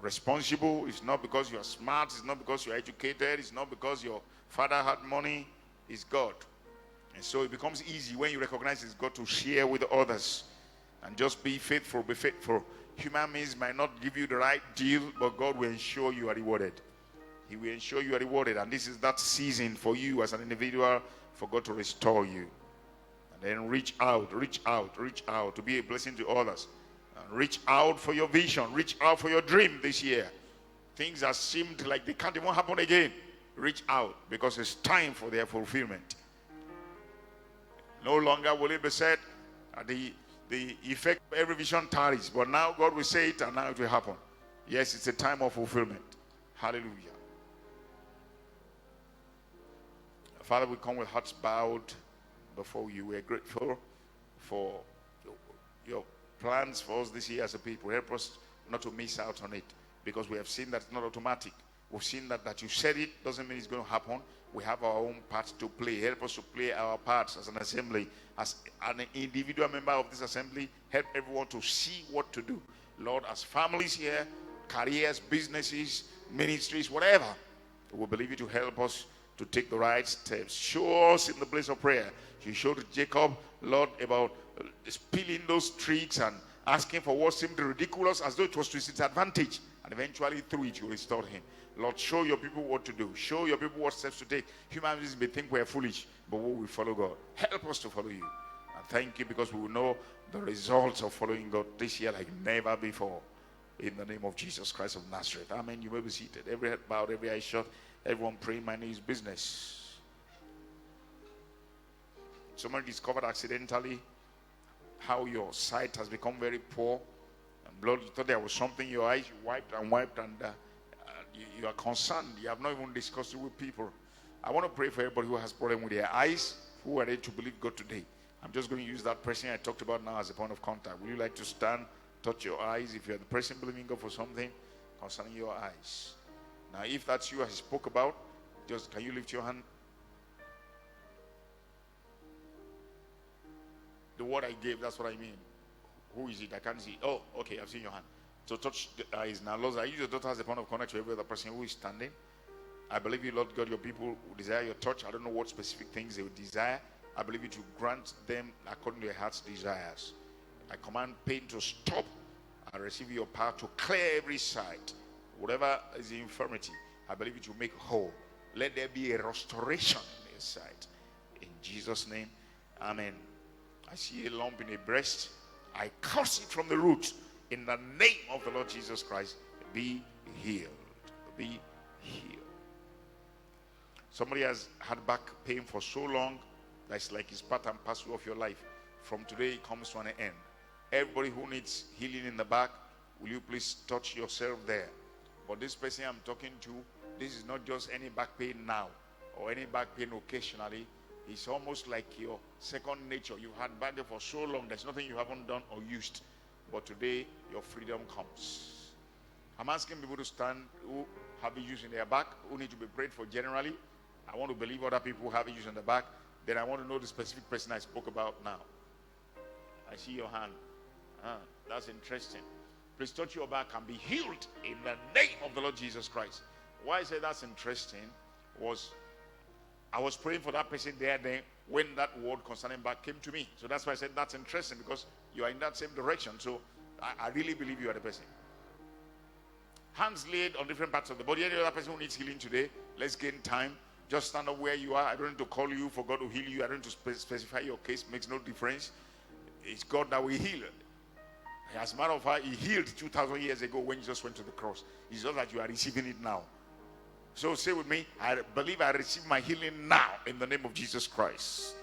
responsible. It's not because you are smart. It's not because you are educated. It's not because your father had money. It's God. And so it becomes easy when you recognize it's God to share with others. And just be faithful, be faithful. Human means might not give you the right deal, but God will ensure you are rewarded. He will ensure you are rewarded. And this is that season for you as an individual, for God to restore you. And then reach out to be a blessing to others. And reach out for your vision. Reach out for your dream this year. Things that seemed like they can't even happen again. Reach out, because it's time for their fulfillment. No longer will it be said the effect of every vision tarries, but now God will say it and now it will happen. Yes, it's a time of fulfillment. Hallelujah. Father, we come with hearts bowed before you. We are grateful for your plans for us this year as a people. Help us not to miss out on it, because we have seen that it's not automatic. We've seen that you said it doesn't mean it's going to happen. We have our own part to play. Help us to play our parts as an assembly, as an individual member of this assembly. Help everyone to see what to do. Lord, as families here, careers, businesses, ministries, whatever, we believe you to help us to take the right steps. Show us in the place of prayer. You showed Jacob, Lord, about spilling those tricks and asking for what seemed ridiculous, as though it was to his advantage. And eventually through it you restored him. Lord, show your people what to do. Show your people what steps to take. Human beings may think we're foolish, but we will follow God. Help us to follow you. And thank you, because we will know the results of following God this year like never before. In the name of Jesus Christ of Nazareth. Amen. You may be seated. Every head bowed, every eye shut. Everyone praying my name's business. Somebody discovered accidentally how your sight has become very poor. And Lord, you thought there was something in your eyes. You wiped, and you are concerned. You have not even discussed it with people. I want to pray for everybody who has problem with their eyes, who are ready to believe God today. I'm just going to use that person I talked about now as a point of contact. Would you like to stand, touch your eyes, if you're the person believing God for something concerning your eyes? Now, if that's you I spoke about, just can you lift your hand? The word I gave, that's what I mean. Who is it? I can't see. Oh, okay, I've seen your hand. So touch the eyes now. Lord, I use your daughter as a point of contact to every other person who is standing. I believe you, Lord God, your people will desire your touch. I don't know what specific things they would desire. I believe you to grant them according to their heart's desires. I command pain to stop. I receive your power to clear every sight. Whatever is the infirmity, I believe you to make whole. Let there be a restoration in their sight. In Jesus' name, amen. I see a lump in a breast. I curse it from the root. In the name of the Lord Jesus Christ, be healed. Be healed. Somebody has had back pain for so long that's like it's part and parcel of your life. From today, it comes to an end. Everybody who needs healing in the back, will you please touch yourself there? But this person I'm talking to, this is not just any back pain now or any back pain occasionally. It's almost like your second nature. You've had back pain for so long, there's nothing you haven't done or used. But today, your freedom comes. I'm asking people to stand who have issues in their back, who need to be prayed for generally. I want to believe other people have issues in the back. Then I want to know the specific person I spoke about now. I see your hand. That's interesting. Please touch your back and be healed in the name of the Lord Jesus Christ. Why I say that's interesting was I was praying for that person there then when that word concerning back came to me. So that's why I said that's interesting, because you are in that same direction. So I really believe you are the person. Hands laid on different parts of the body. Any other person who needs healing today, let's gain time. Just stand up where you are. I don't need to call you for God to heal you. I don't need to specify your case. Makes no difference. It's God that will heal. As a matter of fact, he healed 2,000 years ago when Jesus went to the cross. It's just that you are receiving it now. So say with me, I believe I receive my healing now in the name of Jesus Christ.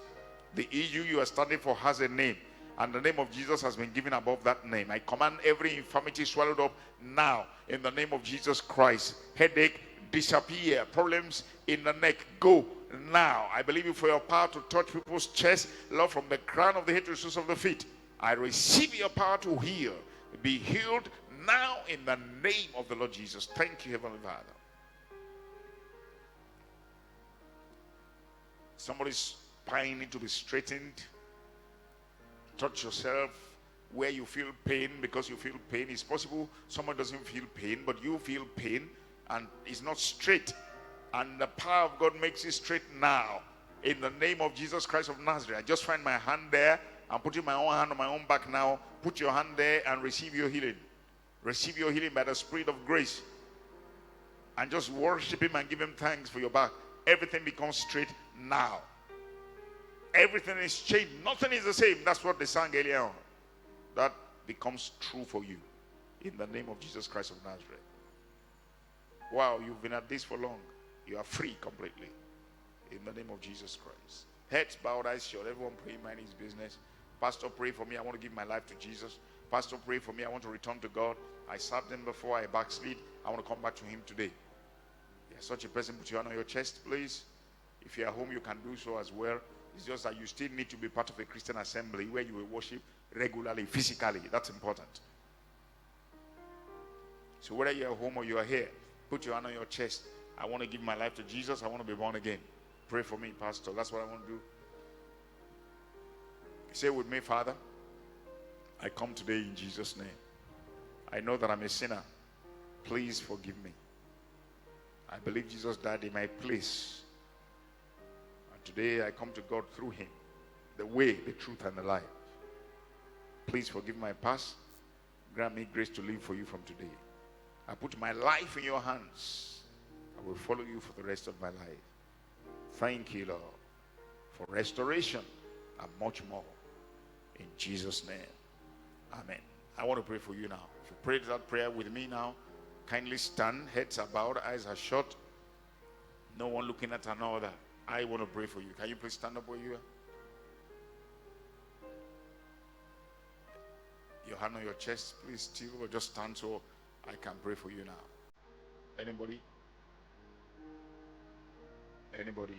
The issue you are standing for has a name, and the name of Jesus has been given above that name. I command every infirmity swallowed up now in the name of Jesus Christ. Headache, disappear. Problems in the neck, go now. I believe you for your power to touch people's chest, Lord, from the crown of the head to the soles of the feet. I receive your power to heal. Be healed now in the name of the Lord Jesus. Thank you, Heavenly Father. Somebody's spine needs to be straightened. Touch yourself where you feel pain, because you feel pain. It's possible someone doesn't feel pain, but you feel pain and it's not straight. And the power of God makes it straight now. In the name of Jesus Christ of Nazareth. I just find my hand there. I'm putting my own hand on my own back now. Put your hand there and receive your healing. Receive your healing by the Spirit of grace. And just worship him and give him thanks for your back. Everything becomes straight now. Everything is changed. Nothing is the same. That's what they sang earlier on. That becomes true for you. In the name of Jesus Christ of Nazareth. Wow, you've been at this for long. You are free completely. In the name of Jesus Christ. Heads bowed, eyes shut. Everyone pray, mind his business. Pastor, pray for me. I want to give my life to Jesus. Pastor, pray for me. I want to return to God. I served him before. I backslid. I want to come back to him today. Yes, such a person, put your hand on your chest, please. If you're at home, you can do so as well. It's just that you still need to be part of a Christian assembly where you will worship regularly, physically. That's important. So whether you're at home or you're here, put your hand on your chest. I want to give my life to Jesus. I want to be born again. Pray for me, Pastor. That's what I want to do. Say with me, Father, I come today in Jesus' name. I know that I'm a sinner. Please forgive me. I believe Jesus died in my place. And today I come to God through him, the way, the truth, and the life. Please forgive my past. Grant me grace to live for you from today. I put my life in your hands. I will follow you for the rest of my life. Thank you, Lord, for restoration and much more. In Jesus' name, amen. I want to pray for you now. If you prayed that prayer with me now, kindly stand. Heads are bowed, eyes are shut. No one looking at another. I want to pray for you. Can you please stand up where you are? Your hand on your chest, please still, or just stand so I can pray for you now. Anybody? Anybody?